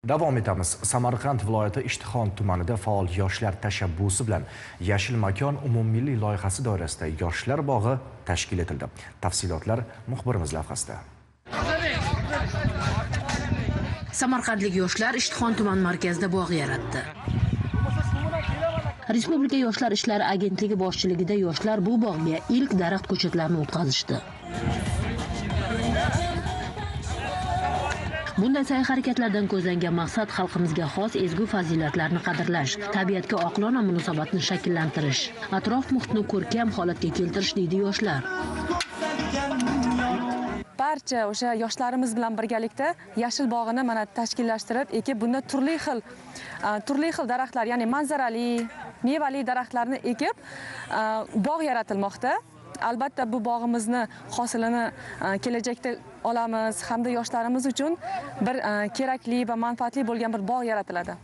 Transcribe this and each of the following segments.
Davom etamiz. Samarqand viloyati Ishtixon tumanida faol yoshlar tashabbusi bilan Yashil makon umummilliy loyihasi doirasida yoshlar bog'i tashkil etildi. Tafsilotlar muxbirimiz lavhasida. Samarqandlik yoshlar Ishtixon tuman markazida bog' yaratdi. Respublika yoshlar ishlari agentligi boshchiligida yoshlar bu bog'ga ilk daraxt ko'chatlarini o'tqazishdi. Bunday sa'y-harakatlardan ko'zlangan maqsad xalqimizga xos ezgu fazilatlarni qadrlash, tabiatga oqilona munosabatni shakllantirish, atrof muhitni ko'rkam holatga keltirish deydi yoshlar. Barcha o'sha yoshlarimiz bilan birgalikda yashil bog'ini mana tashkillashtirib, ekib bunda turli xil daraxtlar, ya'ni manzarali, mevali daraxtlarni ekib bog' yaratilmoqda. Albatta bu bog'imizni hosilini kelajakda olamiz hamda yoshlarimiz uchun bir kerakli va manfaatli bo'lgan bir bog' yaratiladi.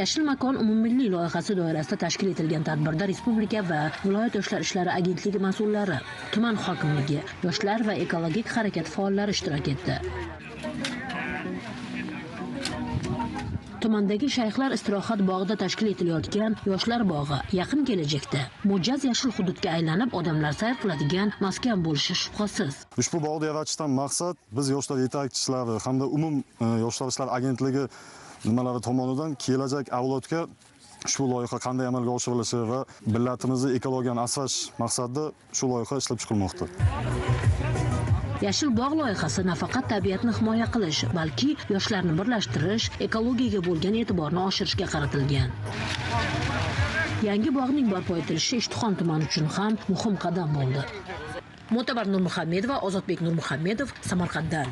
Yashil makon umummilliy loyihasi doirasida tashkil etilgan tadbirda respublika va viloyat yoshlar ishlari agentligi mas'ullari, tuman hokimligi, yoshlar va ekologik harakat faollari ishtirok etdi. Tumandagi Shayxlar istirohat bog'ida tashkil etilayotgan yoshlar bog'i yaqin kelajakda mo'jaz yashil hududga aylanib, odamlar sayr qiladigan maskan bo'lishi shubhasiz. Ushbu bog'ni yaratishdan maqsad biz yoshlar yetakchilari hamda yoshlar ishlari agentligi nimalari tomonidan kelajak avlodga ushbu loyiha qanday amalga oshirilishi va millatimizni ekologiyani asrash maqsadida shu loyiha ishlab chiqilmoqda. Yashil bog' loyihasi nafaqat tabiatni himoya qilish, balki yoshlarni birlashtirish, ekologiyaga bo'lgan e'tiborni oshirishga qaratilgan. Yangi bog'ning barpo etilishi Ishtixon tumani uchun ham muhim qadam bo'ldi. Mo'tabar Nurmuhammedova, Ozodbek Nurmuhammedov, Samarqanddan.